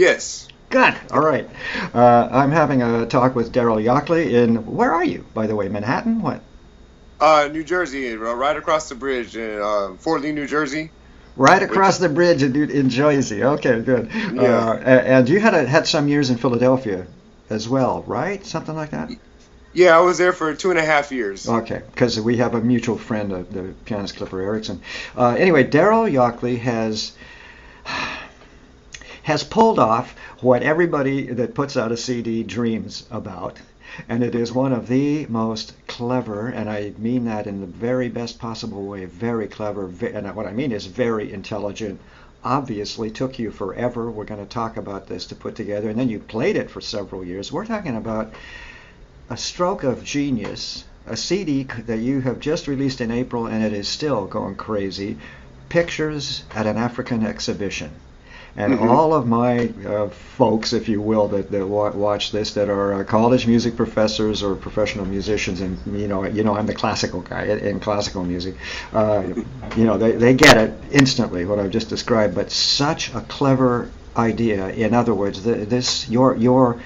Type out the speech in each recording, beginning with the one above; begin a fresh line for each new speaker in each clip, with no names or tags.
Yes.
Good. All right. I'm having a talk with Darryl Yokley where are you, by the way, Manhattan? What?
New Jersey, right across the bridge in Fort Lee, New Jersey.
Right
Which,
across the bridge in Jersey. Okay, good.
yeah,
And you had some years in Philadelphia as well, right? Something like that?
yeah, I was there for 2.5 years.
Okay, because we have a mutual friend, the pianist Clipper Erickson. Anyway, Darryl Yokley has pulled off what everybody that puts out a CD dreams about. And it is one of the most clever, and I mean that in the very best possible way, very clever, and what I mean is very intelligent. Obviously took you forever. We're going to talk about this to put together, and then you played it for several years. We're talking about a stroke of genius, a CD that you have just released in April, and it is still going crazy. Pictures at an African exhibition. And
Hmm.
all of my folks, if you will, that watch this, that are college music professors or professional musicians, and I'm the classical guy in classical music. Uh, they get it instantly what I've just described. But such a clever idea. In other words, your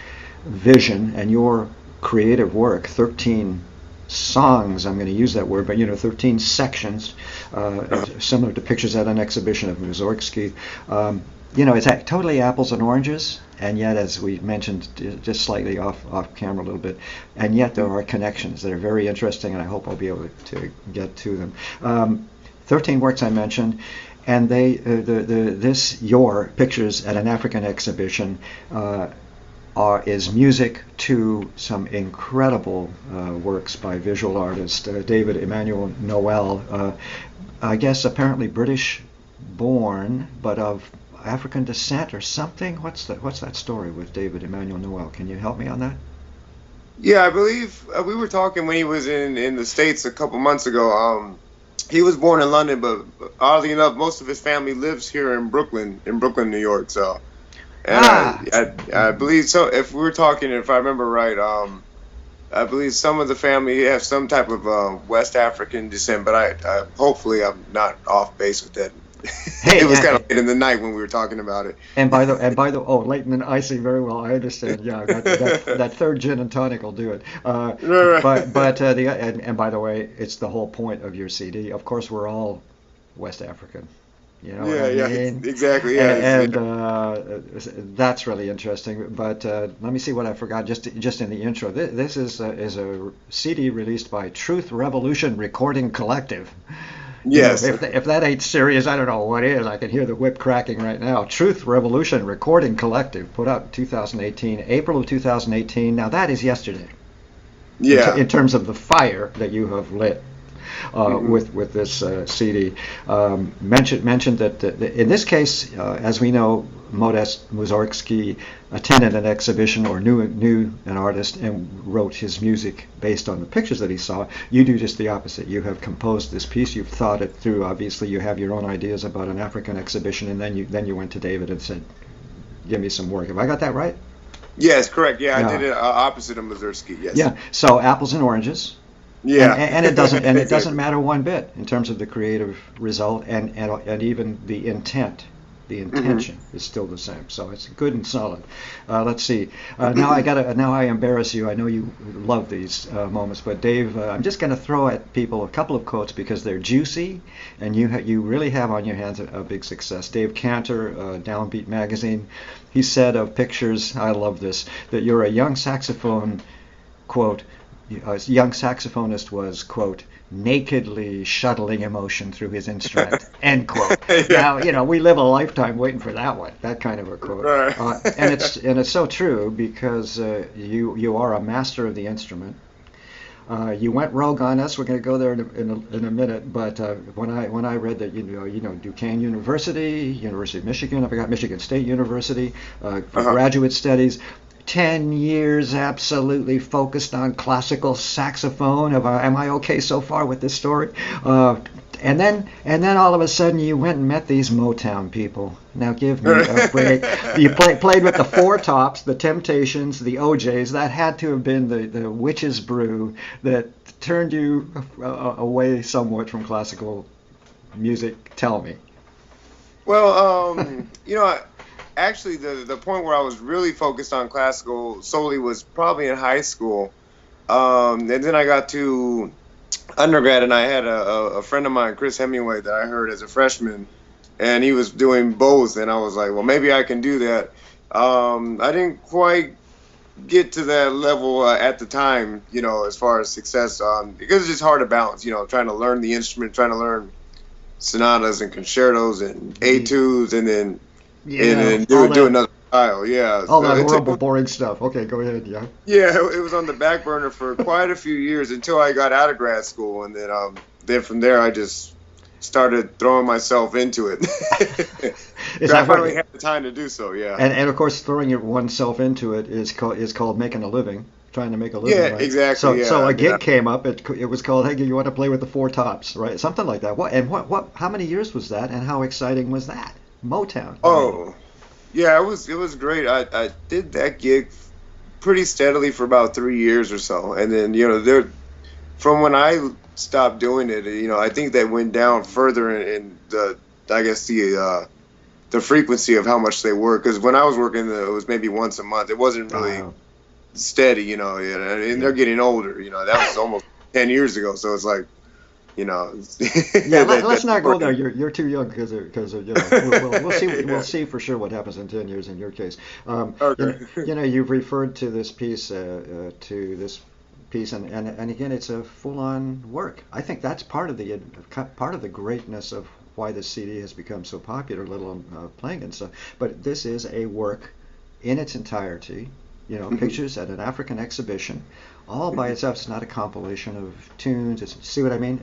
vision and your creative work, 13 songs, I'm going to use that word, but 13 sections, similar to Pictures at an Exhibition of Mussorgsky. It's totally apples and oranges, and yet, as we mentioned just slightly off camera a little bit, and yet there are connections that are very interesting, and I hope I'll be able to get to them. 13 works I mentioned, and your Pictures at an African Exhibition is music to some incredible works by visual artist David Emmanuel Noel. I guess apparently British born, but of African descent or something. What's that story with David Emmanuel Noel? Can you help me on that?
Yeah, I believe we were talking when he was in the States a couple months ago. He was born in London, but oddly enough, most of his family lives here in Brooklyn, New York. So, and
Ah,
I believe so. If we were talking, if I remember right, I believe some of the family have some type of West African descent, but I hopefully I'm not off base with that. It
hey,
was kind of late in the night when we were talking about it.
oh, Leighton, and I see very well. I understand. Yeah, that third gin and tonic will do it.
Right,
And by the way, it's the whole point of your CD. Of course, we're all West African. You know what
yeah,
I
yeah,
mean?
exactly. Yes, yeah.
And that's really interesting. But let me see what I forgot just in the intro. This is a CD released by Truth Revolution Recording Collective.
Yes.
If that ain't serious, I don't know what is. I can hear the whip cracking right now. Truth Revolution Recording Collective, put out in 2018, April of 2018. Now that is yesterday,
Yeah.
in terms of the fire that you have lit
Hmm.
with this CD. Mentioned that in this case, as we know, Modest Mussorgsky attended an exhibition or knew an artist and wrote his music based on the pictures that he saw. You do just the opposite. You have composed this piece. You've thought it through. Obviously, you have your own ideas about an African exhibition, and then you went to David and said, "Give me some work." Have I got that right?
Yes, correct. Yeah, I did
Yeah.
it opposite of Mazursky. Yes.
Yeah. So apples and oranges. And,
Yeah.
and it doesn't and it doesn't
Exactly.
matter one bit in terms of the creative result and even the intent. The
Hmm.
intention is still the same, so it's good and solid. Let's see. Now I embarrass you. I know you love these moments, but Dave, I'm just going to throw at people a couple of quotes because they're juicy, and you really have on your hands a big success. Dave Cantor, Downbeat magazine, he said of Pictures, I love this, that you're a young saxophone quote a young saxophonist was, quote, nakedly shuttling emotion through his instrument, end quote.
Yeah.
Now, we live a lifetime waiting for that one, that kind of a quote.
Right.
And it's so true because you are a master of the instrument. You went rogue on us. We're going to go there in a minute. But when I read that Duquesne University, University of Michigan, I forgot Michigan State University for
Uh-huh.
graduate studies. 10 years absolutely focused on classical saxophone. Am I okay so far with this story? And then all of a sudden you went and met these Motown people. Now give me a break. You played with the Four Tops, the Temptations, the OJs. That had to have been the witch's brew that turned you away somewhat from classical music. Tell me.
Well, actually, the point where I was really focused on classical solely was probably in high school. And then I got to undergrad, and I had a friend of mine, Chris Hemingway, that I heard as a freshman, and he was doing both, and I was like, well, maybe I can do that. I didn't quite get to that level at the time, as far as success, because it's just hard to balance, trying to learn the instrument, trying to learn sonatas and concertos and etudes, and then do another style. Yeah,
all that horrible, boring stuff. Okay, go ahead. Yeah.
Yeah, it was on the back burner for quite a few years until I got out of grad school, and then from there I just started throwing myself into it. I finally had the time to do so. Yeah.
And of course, throwing oneself into it is called making a living. Trying to make a living.
Yeah,
right?
exactly.
So a gig came up. It was called, "Hey, you want to play with the Four Tops?" Right? Something like that. What? How many years was that? And how exciting was that? Motown.
Oh, yeah, it was great. I did that gig pretty steadily for about 3 years or so, and then from when I stopped doing it, I think that went down further in the frequency of how much they work. Because when I was working, it was maybe once a month. It wasn't really steady, and they're getting older. That was almost 10 years ago, so it's like,
yeah, let's not go there. You're too young because we'll see for sure what happens in 10 years in your case.
Okay.
You've referred to this piece and again, it's a full-on work. I think that's part of the greatness of why the CD has become so popular, let alone playing and stuff. But this is a work in its entirety. Pictures at an African exhibition, all by itself. It's not a compilation of tunes. See what I mean?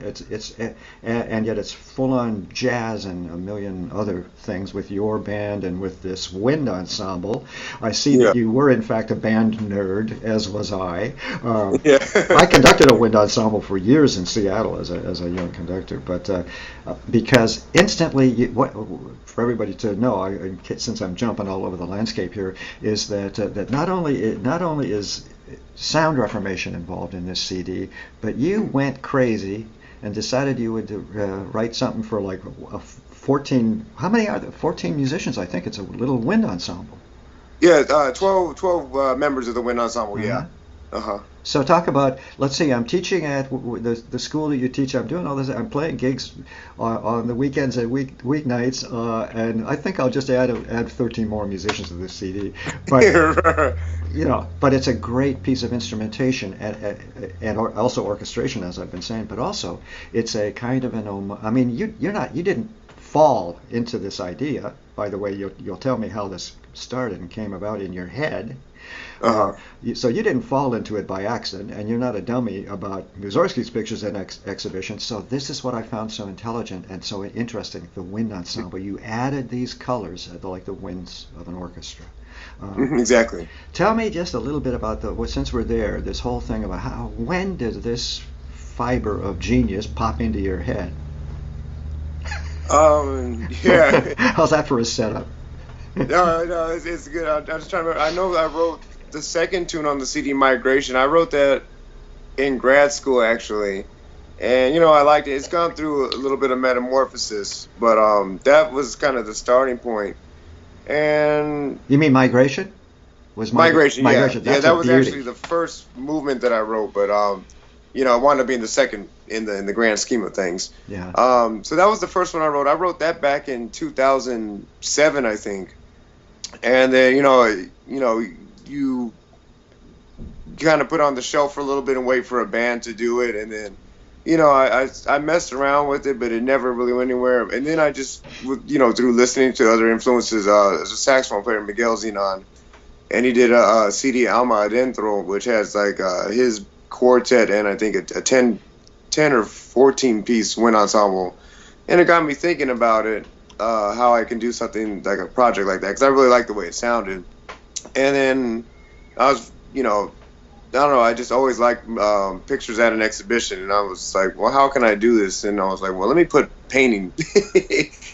And yet it's full-on jazz and a million other things with your band and with this wind ensemble. I see that you were in fact a band nerd, as was I. I conducted a wind ensemble for years in Seattle as a young conductor, but because instantly, for everybody to know, since I'm jumping all over the landscape here, is that not only is sound reformation involved in this CD, but you went crazy and decided you would write something for like 14. How many are there? 14 musicians. I think it's a little wind ensemble.
Yeah, 12 members of the wind ensemble. Mm-hmm. Yeah.
So talk about, let's see, I'm teaching at the school that you teach. I'm doing all this. I'm playing gigs on the weekends and weeknights, and I think I'll just add 13 more musicians to this CD. But but it's a great piece of instrumentation and also orchestration, as I've been saying. But also, it's a kind of you didn't fall into this idea. By the way, you'll tell me how this started and came about in your head. So you didn't fall into it by accident, and you're not a dummy about Mussorgsky's pictures and exhibitions. So this is what I found so intelligent and so interesting, the wind ensemble. You added these colors like the winds of an orchestra.
Exactly.
Tell me just a little bit about since we're there, this whole thing about when did this fiber of genius pop into your head?
Yeah.
How's that for a setup?
No, it's good. I'm just trying to remember. I know I wrote the second tune on the CD, Migration. I wrote that in grad school, actually. And, I liked it. It's gone through a little bit of metamorphosis, but that was kind of the starting point. And
you mean Migration?
Migration, yeah.
That's
that was actually the first movement that I wrote, but I wanted to be in the second in the grand scheme of things.
Yeah.
So that was the first one I wrote. I wrote that back in 2007, I think. And then you kind of put on the shelf for a little bit and wait for a band to do it, and then I messed around with it, but it never really went anywhere. And then I just through listening to other influences, as a saxophone player, Miguel Zenon, and he did a CD, Alma Adentro, which has like his quartet and I think a 10 or 14 piece wind ensemble, and it got me thinking about it, how I can do something like a project like that, because I really liked the way it sounded. And then I was I don't know, I just always liked pictures at an exhibition, and I was like, well, how can I do this? And I was like, well, let me put painting,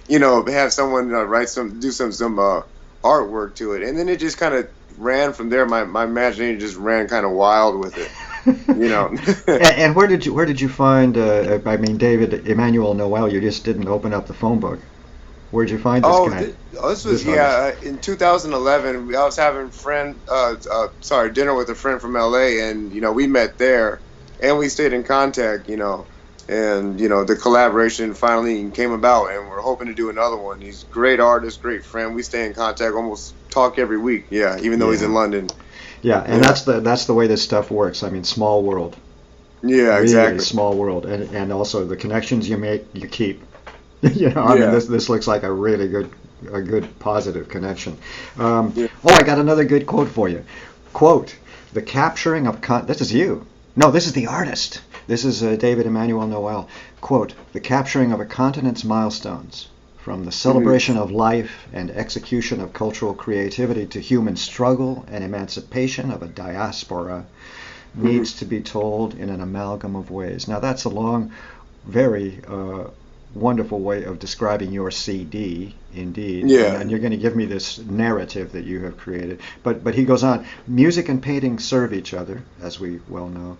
have someone do some artwork to it. And then it just kind of ran from there. My imagination just ran kind of wild with it.
And where did you find David Emmanuel Noel? You just didn't open up the phone book. Where'd you find this
Oh,
guy?
this was
This artist.
in 2011. I was having dinner with a friend from LA, and we met there, and we stayed in contact. And the collaboration finally came about, and we're hoping to do another one. He's a great artist, great friend. We stay in contact, almost talk every week. Yeah, even though he's in
Yeah.
London.
Yeah, and
Yeah,
that's the way this stuff works. I mean, small world,
yeah,
really
exactly.
small world, and also the connections you make, you keep. I mean,
Yeah,
this looks like a good positive connection.
yeah.
Oh, I got another good quote for you. Quote: "The capturing of this is you. No, this is the artist. This is David Emmanuel Noel. Quote: The capturing of a continent's milestones, from the
Hmm.
celebration of life and execution of cultural creativity to human struggle and emancipation of a diaspora,
Hmm.
needs to be told in an amalgam of ways." Now that's a long, very wonderful way of describing your CD, indeed.
Yeah.
And you're going to give me this narrative that you have created. But he goes on, music and painting serve each other, as we well know,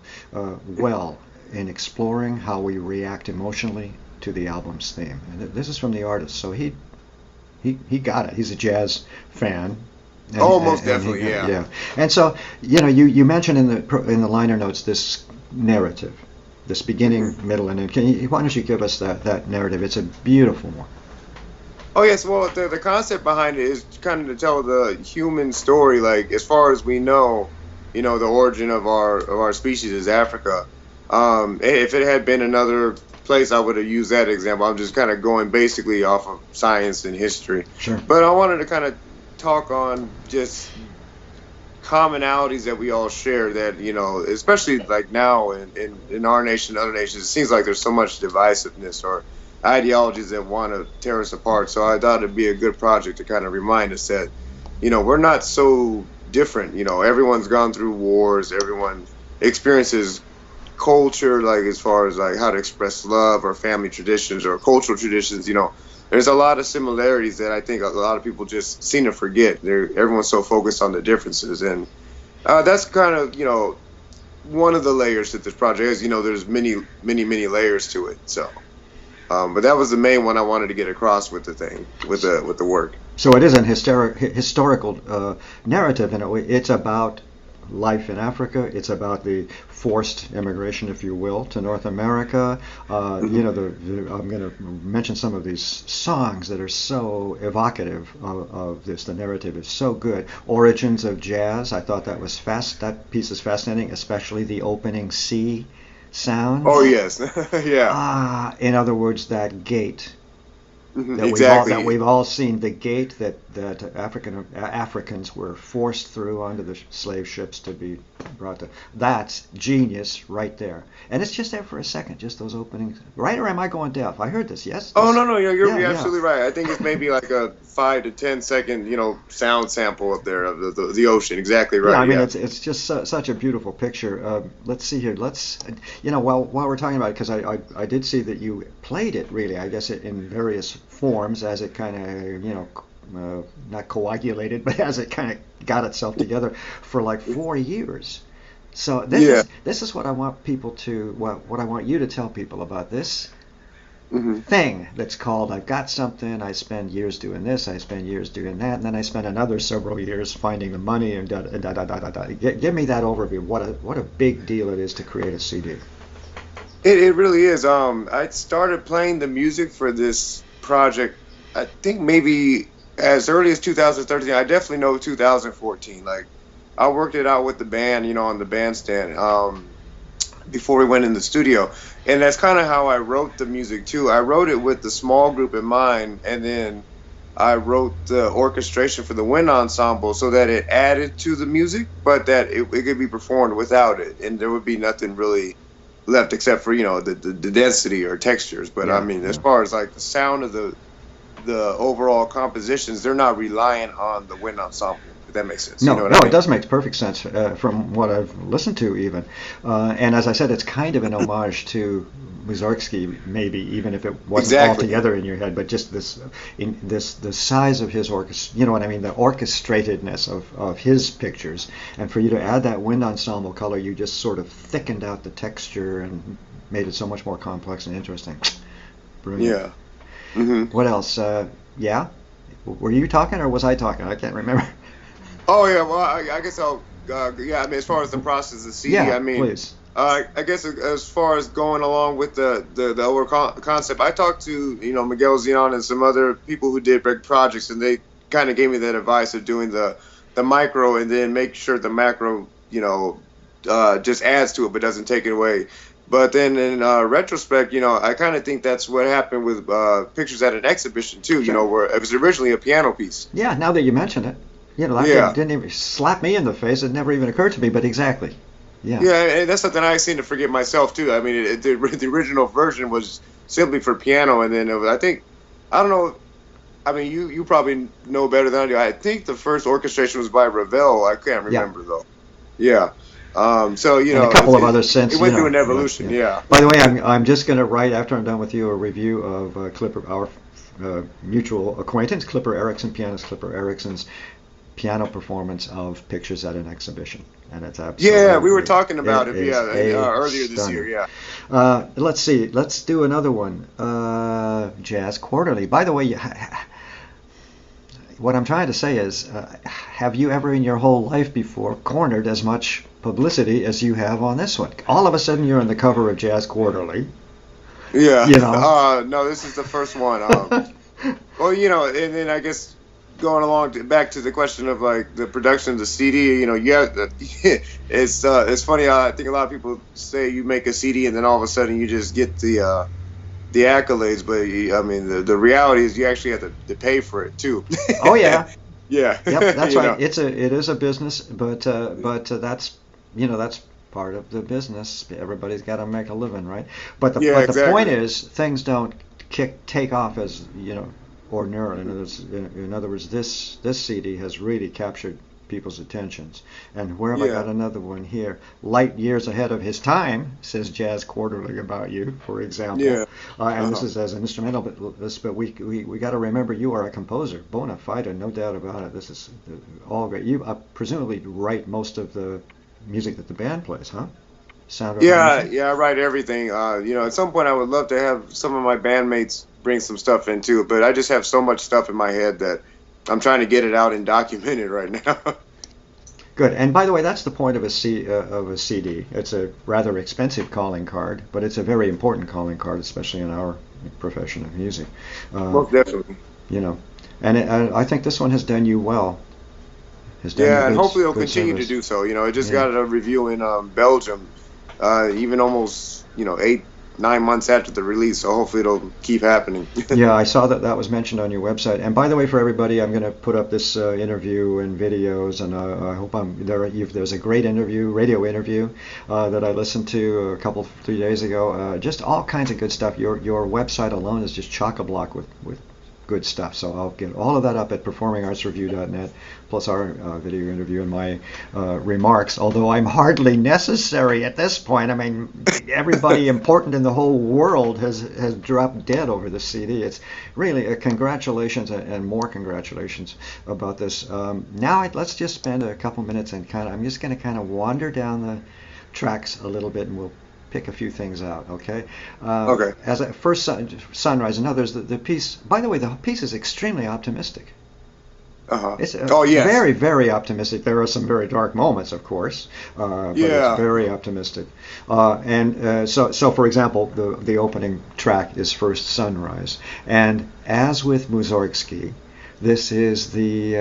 well in exploring how we react emotionally to the album's theme. And this is from the artist, so he got it. He's a jazz fan.
Oh, most
And he
definitely.
got,
Yeah.
yeah. And so, you mentioned in the liner notes this narrative, this beginning,
Hmm.
middle, and end. Why don't you give us that narrative? It's a beautiful one.
Oh yes, well the concept behind it is kind of to tell the human story, like as far as we know, the origin of our species is Africa. If it had been another place, I would have used that example. I'm just kind of going basically off of science and history,
Sure.
but I wanted to kind of talk on just commonalities that we all share that especially like now in our nation and other nations, it seems like there's so much divisiveness or ideologies that want to tear us apart. So I thought it'd be a good project to kind of remind us that we're not so different. Everyone's gone through wars, everyone experiences culture, like as far as like how to express love or family traditions or cultural traditions. There's a lot of similarities that I think a lot of people just seem to forget. Everyone's so focused on the differences, and that's kind of one of the layers that this project is. There's many, many, many layers to it. So, but that was the main one I wanted to get across with the thing, with the work.
So it is an historical narrative, and it's about life in Africa. It's about the forced immigration, if you will, to North America.
Hmm.
I'm going to mention some of these songs that are so evocative of this. The narrative is so good. Origins of Jazz. I thought that was That piece is fascinating, especially the opening C
Oh
sounds.
yes, yeah,
In other words, that gate that
exactly.
we've all seen, the gate that Africans were forced through onto the slave ships to be brought to. That's genius right there, and it's just there for a second, just those openings. Right, or am I going deaf? I heard this. Yes,
Oh
this.
no, no,
Yeah,
you're
yeah.
absolutely right. I think it's maybe like a 5 to 10 second, sound sample up there of the ocean. Exactly
Yeah,
right.
I mean
Yeah.
it's just such a beautiful picture. Let's see here. Let's while we're talking about it, because I did see that you played it really. I guess in various forms as it kind of not coagulated, but as it kind of got itself together for like 4 years. So
Yeah.
this is what I want people to what I want you to tell people about this
Hmm.
thing that's called I've got something. I spend years doing this. I spend years doing that, and then I spend another several years finding the money and da da da da da da. Give me that overview. What a big deal it is to create a CD.
It really is. I started playing the music for this project. I think maybe as early as 2013. I definitely know 2014. Like I worked it out with the band, on the bandstand. Before we went in the studio, and that's kind of how I wrote the music too. I wrote it with the small group in mind, and then I wrote the orchestration for the wind ensemble so that it added to the music, but that it could be performed without it, and there would be nothing really left except for the density or textures. But I
Yeah,
mean, as
yeah.
far as like the sound of the overall compositions, they're not relying on the wind ensemble. If that makes sense, you know
No,
what
no,
I
it
mean?
does make perfect sense from what I've listened to, even. And as I said, it's kind of an homage to Mussorgsky, maybe, even if it wasn't
Exactly.
altogether in your head, but just the size of his orchestra. You know what I mean? The orchestratedness of his pictures, and for you to add that wind ensemble color, you just sort of thickened out the texture and made it so much more complex and interesting. Brilliant.
Yeah. Hmm.
What else? Yeah? Were you talking or was I talking? I can't remember.
Oh yeah, well I guess I'll yeah. I mean, as far as the process of CD,
Yeah,
I mean,
please.
I guess as far as going along with the overall concept, I talked to Miguel Zion and some other people who did big projects, and they kind of gave me that advice of doing the micro and then make sure the macro just adds to it but doesn't take it away. But then in retrospect, I kind of think that's what happened with pictures at an exhibition too.
Sure.
Where it was originally a piano piece.
Yeah, now that you mention it. That
Yeah.
didn't even slap me in the face. It never even occurred to me, but exactly. Yeah.
Yeah, and that's something I seem to forget myself too. I mean, the original version was simply for piano, and then I don't know. I mean, you probably know better than I do. I think the first orchestration was by Ravel. I can't
Yeah.
remember though. Yeah. So
And a couple of other synths.
it went through an evolution. Yeah.
By the way, I'm just going to write after I'm done with you a review of Clipper, our mutual acquaintance, Clipper Erickson, pianist Clipper Erickson's piano performance of Pictures at an Exhibition, and it's absolutely.
Yeah, we were talking about it.
is
Earlier this
stunning.
year. Yeah.
Let's see. Let's do another one. Jazz Quarterly. By the way, what I'm trying to say is, have you ever in your whole life before cornered as much publicity as you have on this one? All of a sudden, you're on the cover of Jazz Quarterly.
Yeah.
No,
this is the first one. Well, and then I guess going back to the question of like the production of the CD, it's funny. I think a lot of people say you make a CD and then all of a sudden you just get the accolades, but I mean the reality is you actually have to pay for it too.
Oh yeah.
Yeah.
Yep, that's right. It is a business, but that's that's part of the business. Everybody's got to make a living, right? But the
exactly.
The point is things don't take off as ordinarily. In other words, this CD has really captured people's attentions. And where have I got another one here? Light years ahead of his time, says Jazz Quarterly about you, for example.
Yeah.
And this is as an instrumental, but we got to remember you are a composer, bona fide, no doubt about it. This is all great. You presumably write most of the music that the band plays, huh?
I write everything. At some point I would love to have some of my bandmates bring some stuff into it, but I just have so much stuff in my head that I'm trying to get it out and document it right now.
Good. And by the way, that's the point of a CD. It's a rather expensive calling card, but it's a very important calling card, especially in our profession of music.
Most definitely.
And I think this one has done you well.
And hopefully it'll continue to do so. It just got a review in Belgium, even almost 8-9 months after the release. So hopefully it'll keep happening.
Yeah, I saw that was mentioned on your website. And by the way, for everybody, I'm going to put up this interview and videos, and I hope there's a great radio interview that I listened to 3 days ago. Just all kinds of good stuff. Your website alone is just chock-a-block with good stuff. So I'll get all of that up at performingartsreview.net, plus our video interview and my remarks, although I'm hardly necessary at this point. I mean, everybody important in the whole world has dropped dead over the CD. It's really congratulations and more congratulations about this. Now let's just spend a couple minutes and I'm just going to kind of wander down the tracks a little bit, and we'll pick a few things out, okay?
Okay.
As a first sunrise, and others, the piece. By the way, the piece is extremely optimistic. It's very, very optimistic. There are some very dark moments, of course, but it's very optimistic. So for example, the opening track is First Sunrise, and as with Mussorgsky, this is the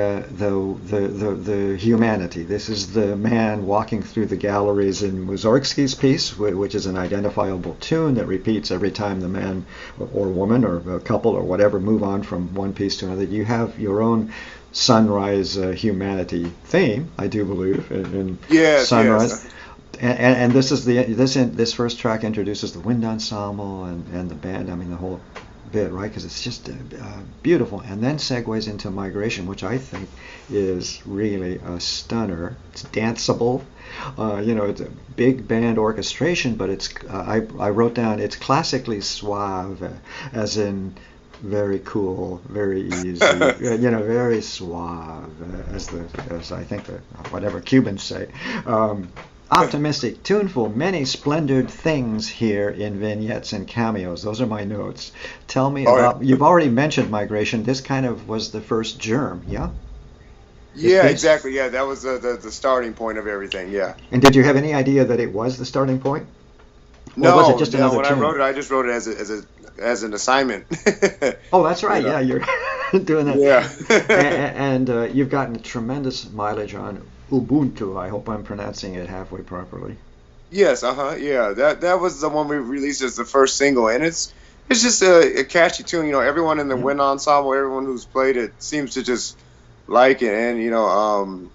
humanity. This is the man walking through the galleries in Mussorgsky's piece, which is an identifiable tune that repeats every time the man or woman or a couple or whatever move on from one piece to another. You have your own sunrise humanity theme, I do believe, in Sunrise.
Yes.
And this first track introduces the wind ensemble and the band. I mean, the whole bit, right? Because it's just beautiful, and then segues into Migration, which I think is really a stunner. It's danceable. It's a big band orchestration, but it's I wrote down it's classically suave, as in very cool, very easy, very suave, as I think whatever Cubans say. Optimistic, tuneful, many splendid things here in vignettes and cameos. Those are my notes. Tell me
Oh,
about, you've already mentioned migration. This kind of was the first germ, yeah? It's
yeah,
based,
exactly. Yeah, that was the starting point of everything. Yeah.
and did you have any idea that it was the starting point? Or was it
No,
just
no.
another
When I
tune?
wrote it, I just wrote it as an assignment.
Oh, that's
You
right.
know.
Yeah, you're doing that.
Yeah.
And you've gotten tremendous mileage on Ubuntu. I hope I'm pronouncing it halfway properly.
Yes. Uh-huh. Yeah. That was the one we released as the first single, and it's just a catchy tune. You know, everyone in the
Yeah,
wind ensemble, everyone who's played it seems to just like it, and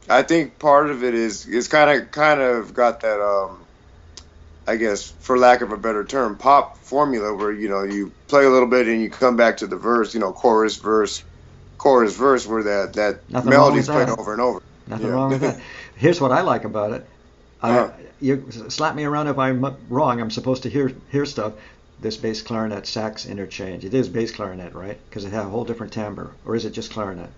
I think part of it is kind of got that I guess, for lack of a better term, pop formula where, you play a little bit and you come back to the verse, chorus, verse, where that
nothing wrong with
melody's played
that.
over and over.
Nothing
Yeah.
wrong with that. Here's what I like about it.
uh,
You slap me around if I'm wrong. I'm supposed to hear stuff. This bass clarinet sax interchange. It is bass clarinet, right? Because it had a whole different timbre. Or is it just clarinet?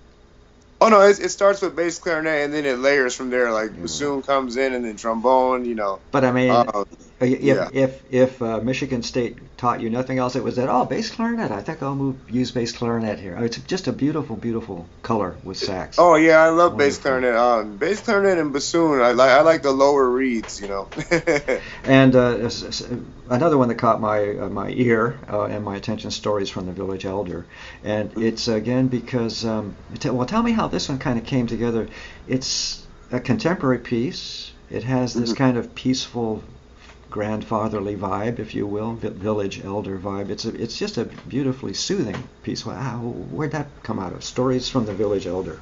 oh no, it starts with bass clarinet and then it layers from there. Like
Yeah.
bassoon comes in and then trombone.
But I mean,
Uh,
if
yeah.
Michigan State taught you nothing else, it was that bass clarinet. I think I'll use bass clarinet here. It's just a beautiful, beautiful color with sax.
Oh yeah, I love bass
Wonderful.
clarinet. Bass clarinet and bassoon. I like the lower reeds.
And another one that caught my ear and my attention, Stories from the Village Elder. And it's again because, tell me how this one kind of came together. It's a contemporary piece. It has this kind of peaceful, grandfatherly vibe, if you will, village elder vibe. It's just a beautifully soothing piece. Where'd that come out of? Stories from the Village Elder.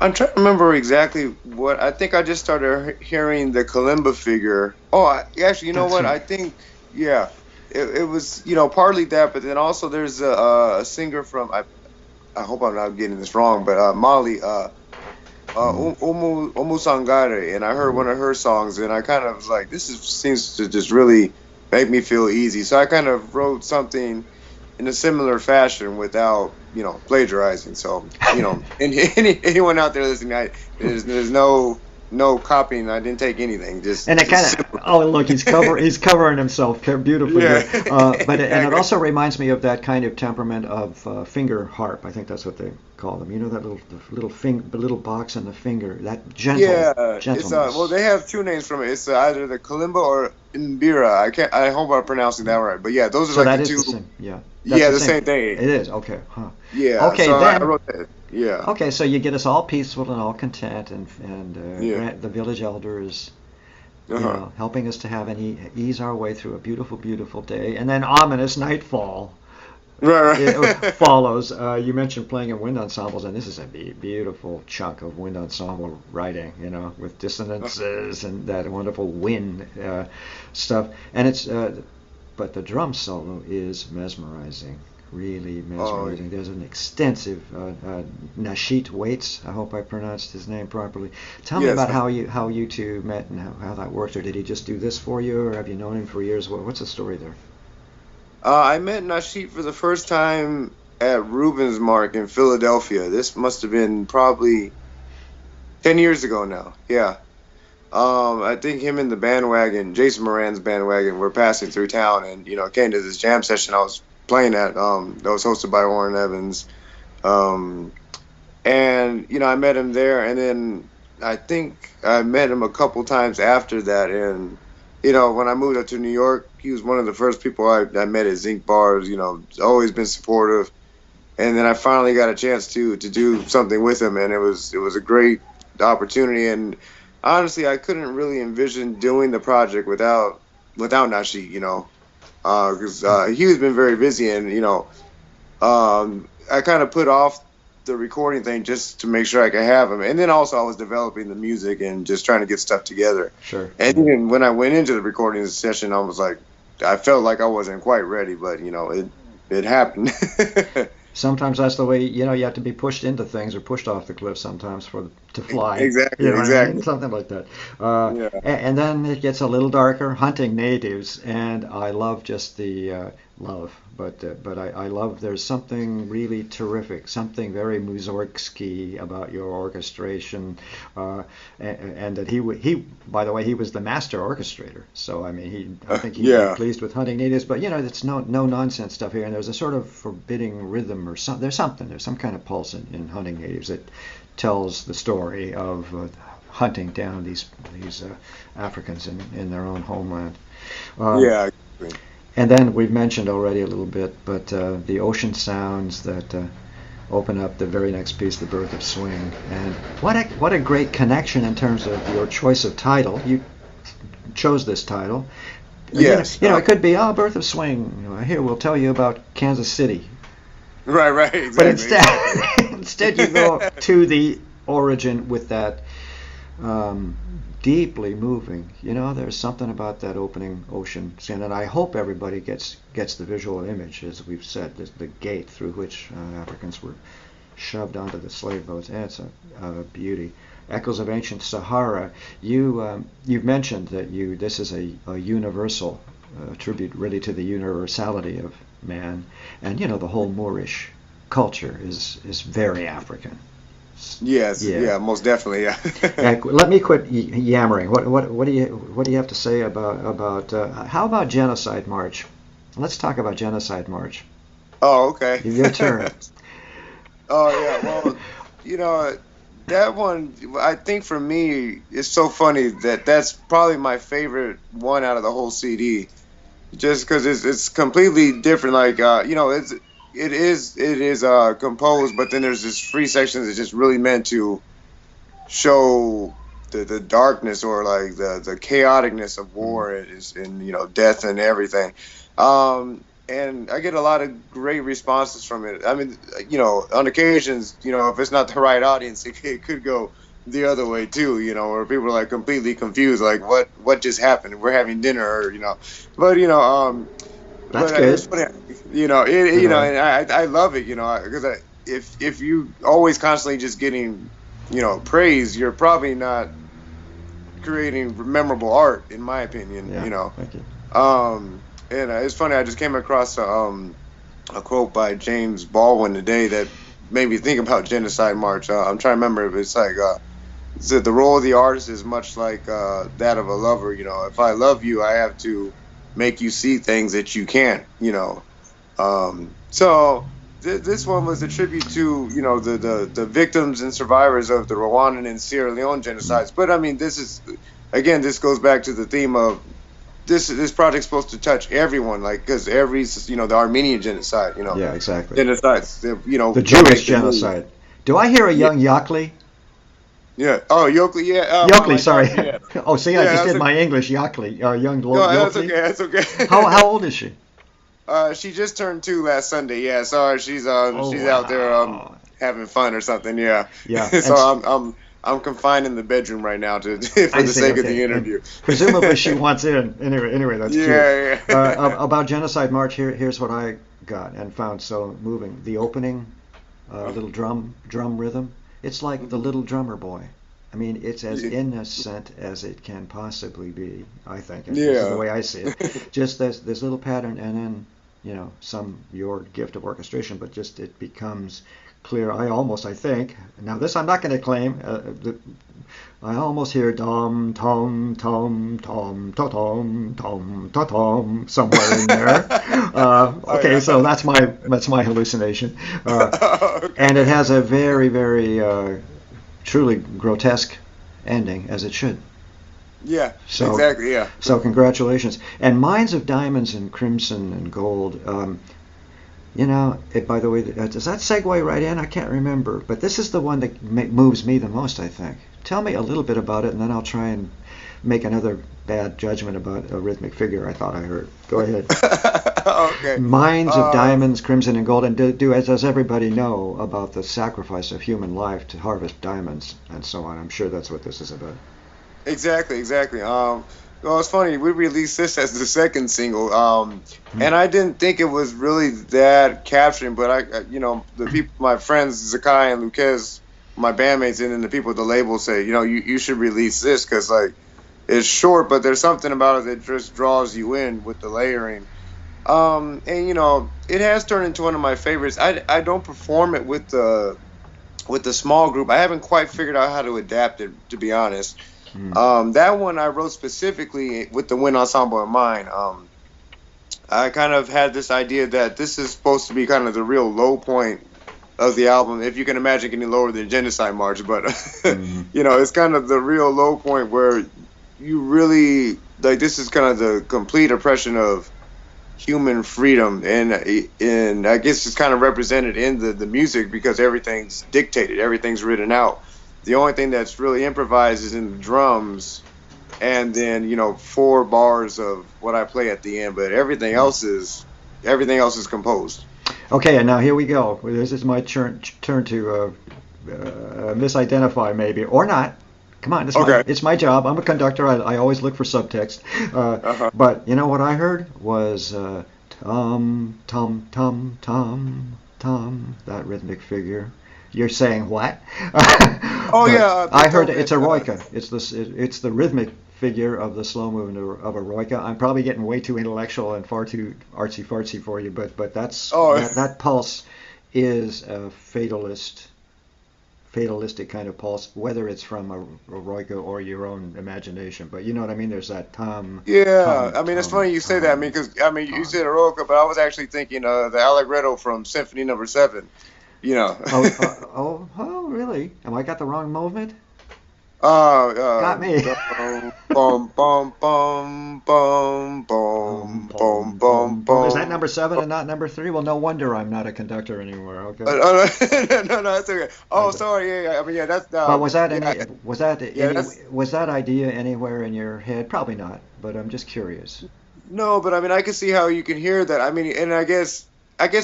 I'm trying to remember exactly what. I think I just started hearing the kalimba figure. Oh, actually, you know
That's
what?
right.
I think, yeah, it was, partly that, but then also there's a singer from, I hope I'm not getting this wrong, but Mali,
Mm.
Omu Sangare, and I heard one of her songs, and I kind of was like, seems to just really make me feel easy. So I kind of wrote something in a similar fashion without, plagiarizing. So, anyone out there listening, there's no copying. I didn't take anything. Just,
And it kind
just
of,
simple.
look, he's covering himself beautifully
Yeah,
here. And it
exactly.
also reminds me of that kind of temperament of finger harp. I think that's what they call them. You know that the little box on the finger, that
Yeah, it's well,
gentleness.
they have two names from it. It's either the kalimba or imbira. I hope I'm pronouncing that right. But yeah, those are
So
like the
that is
two.
the same. Yeah, that's
Yeah,
the
the
same.
same thing.
It is okay, huh?
Yeah,
Okay,
so I
then.
wrote that. Yeah,
Okay, so you get us all peaceful and all content, and
yeah.
the village elder is,
Uh-huh.
helping us to have ease our way through a beautiful, beautiful day, and then ominous nightfall
Right,
it
right.
follows. You mentioned playing in wind ensembles, and this is a beautiful chunk of wind ensemble writing, with dissonances and that wonderful wind stuff. And but the drum solo is mesmerizing, really
Oh,
mesmerizing. There's an extensive Nashit Waits. I hope I pronounced his name properly. Tell me
yes.
about how you two met and how that worked, or did he just do this for you, or have you known him for years? What's the story there?
I met Nasheed for the first time at Rubens Mark in Philadelphia. This must have been probably 10 years ago now. Yeah. I think him and the bandwagon, Jason Moran's bandwagon, were passing through town, and came to this jam session I was playing at. That was hosted by Warren Evans, um, and I met him there, and then I think I met him a couple times after that, and when I moved up to New York, he was one of the first people I met at Zinc Bars. Always been supportive, and then I finally got a chance to do something with him, and it was a great opportunity. And honestly, I couldn't really envision doing the project without Nashi, because he's been very busy, and I kind of put off the recording thing just to make sure I could have him, and then also I was developing the music and just trying to get stuff together.
Sure.
And even when I went into the recording session, I was like, I felt like I wasn't quite ready, but it happened.
Sometimes that's the way, you have to be pushed into things or pushed off the cliff sometimes to fly.
Exactly,
You know what I mean?
exactly.
Something like that.
Yeah.
And then it gets a little darker, hunting natives, and I love just love. But I love, there's something really terrific, something very Mussorgsky about your orchestration, and that he by the way, he was the master orchestrator. So I mean, I think he'd be pleased with Hunting Natives. But it's no nonsense stuff here, and there's a sort of forbidding rhythm or something. There's some kind of pulse in Hunting Natives that tells the story of hunting down these Africans in their own homeland.
Yeah.
And then we've mentioned already a little bit, but the ocean sounds that open up the very next piece, The Birth of Swing. And what a great connection in terms of your choice of title. You chose this title.
Yes.
It could be, Birth of Swing. Here, we'll tell you about Kansas City.
Right, exactly.
But instead you go to the origin with that deeply moving. There's something about that opening ocean scene, and I hope everybody gets the visual image, as we've said, the gate through which Africans were shoved onto the slave boats. And it's a beauty. Echoes of Ancient Sahara. You've mentioned that this is a universal tribute, really, to the universality of man, and the whole Moorish culture is very African.
Yes, yeah, most definitely, yeah.
Let me quit yammering. What do you have to say about how about Genocide March? Let's talk about Genocide March.
Oh, okay.
Your turn.
Oh yeah, well, that one, I think for me, it's so funny that's probably my favorite one out of the whole CD, just because it's completely different. Like it is composed, but then there's this free sections that's just really meant to show the darkness, or like the chaoticness of war and death and everything. And I get a lot of great responses from it. I mean, on occasions, if it's not the right audience, it could go the other way too, where people are like completely confused, like what just happened? We're having dinner, but
that's good.
It's funny, and I love it, because if you always constantly just getting, praise, you're probably not creating memorable art, in my opinion.
Thank you.
And it's funny, I just came across a quote by James Baldwin today that made me think about Genocide March. I'm trying to remember if it's like, it said the role of the artist is much like that of a lover. If I love you, I have to make you see things that you can't. So this one was a tribute to the victims and survivors of the Rwandan and Sierra Leone genocides. But I mean, this goes back to the theme of this project's supposed to touch everyone, like, because the Armenian genocide,
Yeah, exactly.
Genocides,
the Jewish genocide. Do I hear a young Yokley?
Yeah. Oh, Yokley. Yeah.
Yokley, sorry.
Yeah.
Oh, see, I just did my English. Yokley, young
No,
Yokley.
that's okay.
How old is she?
She just turned 2 last Sunday. Yeah. Sorry, she's out there having fun or something. Yeah.
Yeah.
So I'm confined in the bedroom right now for the sake of the interview.
And presumably she wants in. Anyway, that's cute.
Yeah.
About Genocide March, here's what I got and found so moving. The opening little drum rhythm. It's like The Little Drummer Boy. I mean, it's as innocent as it can possibly be, I think. This is the way I see it. Just this little pattern, and then, your gift of orchestration, but just it becomes clear. I think, now this I'm not going to claim, I almost hear dom, tom, tom, tom, tom, tom, tom, tom, somewhere in there. Okay, so that's my hallucination.
Okay.
And it has a very, very truly grotesque ending, as it should.
Yeah, exactly, yeah.
So congratulations. And Mines of Diamonds and Crimson and Gold, by the way, does that segue right in? I can't remember. But this is the one that moves me the most, I think. Tell me a little bit about it, and then I'll try and make another bad judgment about a rhythmic figure I thought I heard. Go ahead.
Okay.
Mines of Diamonds, Crimson and Gold, and does everybody know about the sacrifice of human life to harvest diamonds and so on? I'm sure that's what this is about.
Exactly. Well, it's funny. We released this as the second single, and I didn't think it was really that capturing. But the people, my friends Zakai and Lucas, my bandmates, and then the people at the label say, you should release this because it's short, but there's something about it that just draws you in with the layering. And it has turned into one of my favorites. I don't perform it with the small group. I haven't quite figured out how to adapt it, to be honest.
Mm.
That one I wrote specifically with the wind ensemble in mind. I kind of had this idea that this is supposed to be kind of the real low point of the album, if you can imagine getting lower than Genocide March. But it's kind of the real low point where you really like. This is kind of the complete oppression of human freedom, and I guess it's kind of represented in the music because everything's dictated, everything's written out. The only thing that's really improvised is in the drums, and then 4 bars of what I play at the end, but everything else is composed.
Okay, and now here we go. This is my turn to misidentify, maybe or not. Come on, it's my job. I'm a conductor. I always look for subtext. But you know what I heard was tom, tom, tom, tom, tom, that rhythmic figure. You're saying what? I heard it's a roika. It's the rhythmic figure of the slow movement of a roika. I'm probably getting way too intellectual and far too artsy fartsy for you, but that pulse is a fatalistic kind of pulse, whether it's from a roika or your own imagination. But you know what I mean? There's that tom.
Yeah, I mean, it's funny you say that. I mean, because you said a roika, but I was actually thinking the Allegretto from Symphony Number 7.
Oh, really? Am I got the wrong movement? Got me.
Bum, bum, bum, bum, bum, bum, bum, bum.
Is that number 7 and not number 3? Well, no wonder I'm not a conductor anymore. Okay.
No, that's okay. Oh, sorry. Yeah. I mean, yeah, that's.
But was that idea anywhere in your head? Probably not. But I'm just curious.
No, but I mean, I can see how you can hear that. I mean, and I guess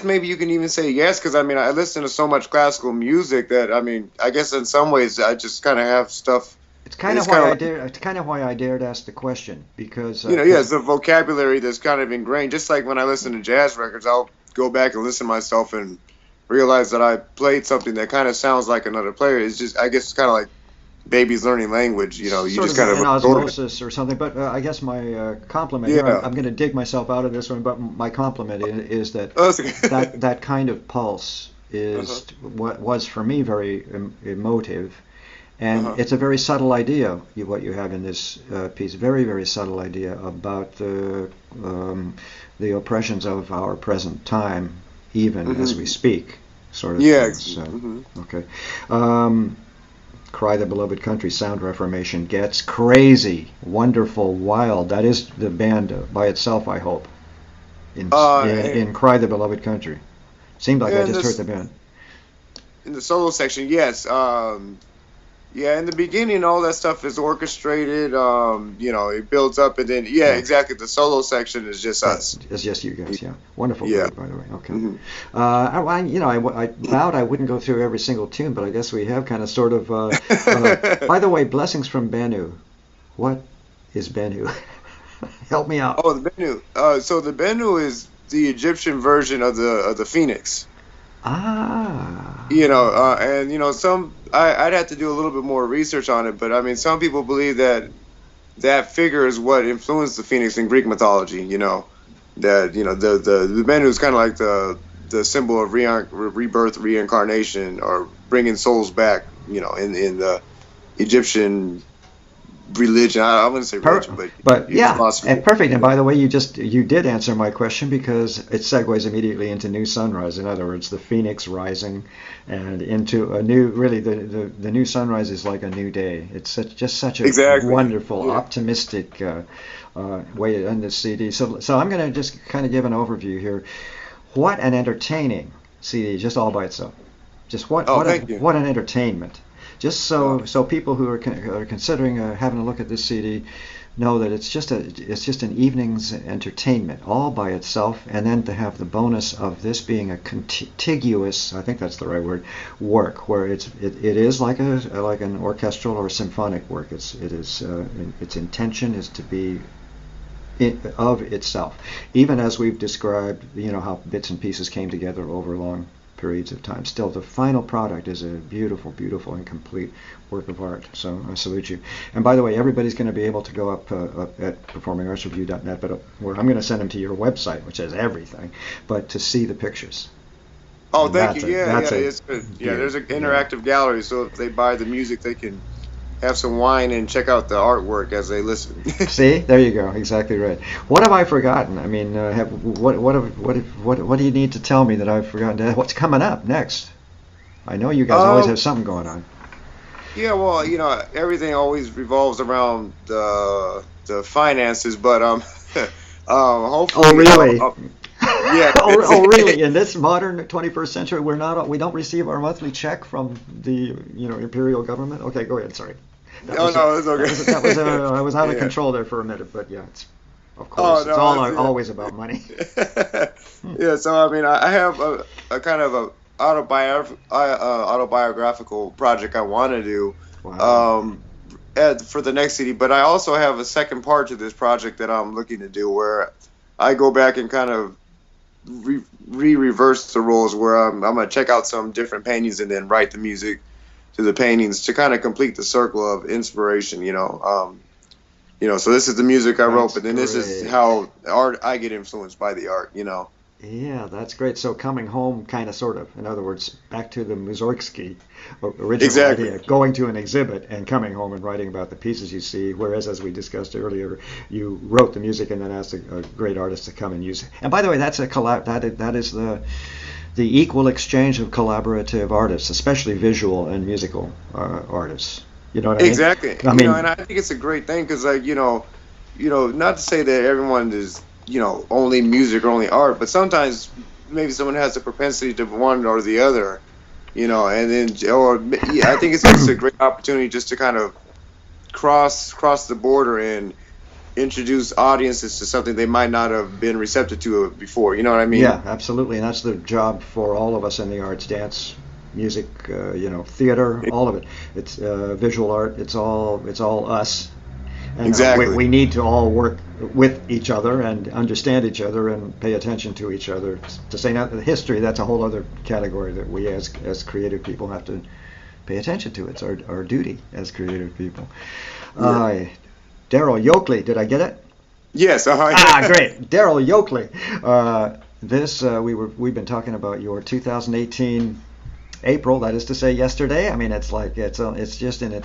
maybe you can even say yes, because I mean, I listen to so much classical music that I guess in some ways I just kind of have stuff.
It's kind of why I dared ask the question, because
it's the vocabulary that's kind of ingrained. Just like when I listen to jazz records, I'll go back and listen to myself and realize that I played something that kind of sounds like another player. It's just, I guess, it's kind of like babies learning language. You just kind of
an osmosis or something. But I guess my compliment here, I'm going to dig myself out of this one, but my compliment is that that kind of pulse is what was for me very emotive, and it's a very subtle idea what you have in this piece. Very, very subtle idea about the oppressions of our present time, even as we speak, sort of.
Yeah.
Okay. Cry the Beloved Country, Sound Reformation gets crazy, wonderful, wild. That is the band by itself, I hope. In Cry the Beloved Country. Seemed like I just heard the band.
In the solo section, yes. In the beginning, all that stuff is orchestrated. It builds up, and then exactly. The solo section is just us.
It's just you guys. Yeah, wonderful. Yeah. By the way. Okay. I vowed I wouldn't go through every single tune, but I guess we have kind of sort of. By the way, blessings from Bennu. What is Bennu? Help me out.
Oh, the Bennu. So the Bennu is the Egyptian version of the phoenix.
Ah.
I'd have to do a little bit more research on it, but I mean, some people believe that figure is what influenced the phoenix in Greek mythology. The Bennu is kind of like the symbol of rebirth, reincarnation, or bringing souls back. In the Egyptian religion. I wouldn't say religion,
but yeah, perfect. And by the way, you did answer my question, because it segues immediately into New Sunrise. In other words, the phoenix rising and into a new, really the new sunrise is like a new day. It's just such a wonderful, optimistic way to end this CD. So I'm going to just kind of give an overview here. What an entertaining CD, just all by itself. Just what an entertainment. Just so people who are considering having a look at this CD know that it's just an evening's entertainment all by itself, and then to have the bonus of this being a contiguous, I think that's the right word, work, where it is like an orchestral or symphonic work. Its intention is to be of itself, even as we've described, how bits and pieces came together over long periods of time. Still, the final product is a beautiful, beautiful and complete work of art. So I salute you. And by the way, everybody's going to be able to go up at performingartsreview.net, but where I'm going to send them to your website, which has everything, but to see the pictures.
Oh, thank you. Yeah, it's good. Yeah, there's an interactive gallery, so if they buy the music, they can have some wine and check out the artwork as they listen.
See, there you go. Exactly right. What have I forgotten? I mean, what do you need to tell me that I've forgotten? What's coming up next? I know you guys always have something going on.
Yeah, well, everything always revolves around the finances, but hopefully.
Oh, really?
Yeah.
Oh, really? In this modern 21st century, we don't receive our monthly check from the imperial government. Okay, go ahead. Sorry.
No, it's okay.
I was out of control there for a minute, but yeah, of course, it's always about money.
Yeah, so I mean, I have a kind of a autobiographical project I want to do.
Wow.
For the next CD, but I also have a second part to this project that I'm looking to do, where I go back and kind of reverse the roles, where I'm gonna check out some different paintings and then write the music to the paintings to kind of complete the circle of inspiration. So this is the music I wrote, but then this is how I get influenced by the art.
Yeah, that's great. So coming home, kind of, sort of. In other words, back to the Mussorgsky original idea, going to an exhibit and coming home and writing about the pieces you see. Whereas, as we discussed earlier, you wrote the music and then asked a great artist to come and use it. And by the way, that's that is the equal exchange of collaborative artists, especially visual and musical artists. You know what I mean?
Exactly. And I think it's a great thing because, not to say that everyone is only music or only art, but sometimes maybe someone has a propensity to one or the other, and then I think it's just a great opportunity just to kind of cross the border and introduce audiences to something they might not have been receptive to before. You know what I mean?
Yeah, absolutely, and that's the job for all of us in the arts: dance, music, theater, all of it. It's visual art. It's all us. And
exactly.
We need to all work with each other and understand each other and pay attention to each other. To say now, history, that's a whole other category that we as creative people have to pay attention to. It's our duty as creative people.
Yeah.
Darryl Yokley, did I get it?
Yes.
Great. Darryl Yokley. We've been talking about your 2018 April, that is to say yesterday. I mean, it's just in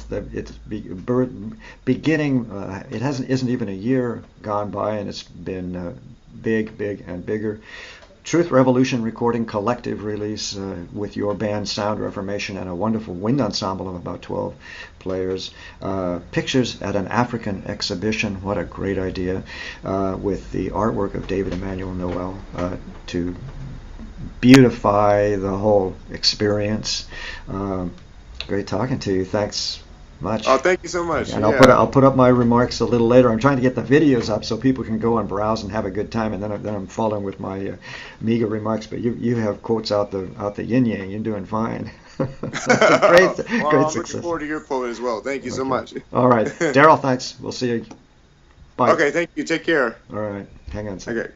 beginning. It isn't even a year gone by, and it's been big and bigger. Truth Revolution recording collective release with your band Sound Reformation and a wonderful wind ensemble of about 12 players. Pictures at an African exhibition. What a great idea! With the artwork of David Emmanuel Noel to beautify the whole experience. Great talking to you. Thanks much.
Oh, thank you so much.
And I'll put up my remarks a little later. I'm trying to get the videos up so people can go and browse and have a good time. And then I'm following with my meager remarks. But you have quotes out the yin yang. You're doing fine. Great
success. I'm looking forward to your quote as well. Thank you so much.
All right, Darryl. Thanks. We'll see you. Bye.
Okay. Thank you. Take care.
All right. Hang on a second.
Okay.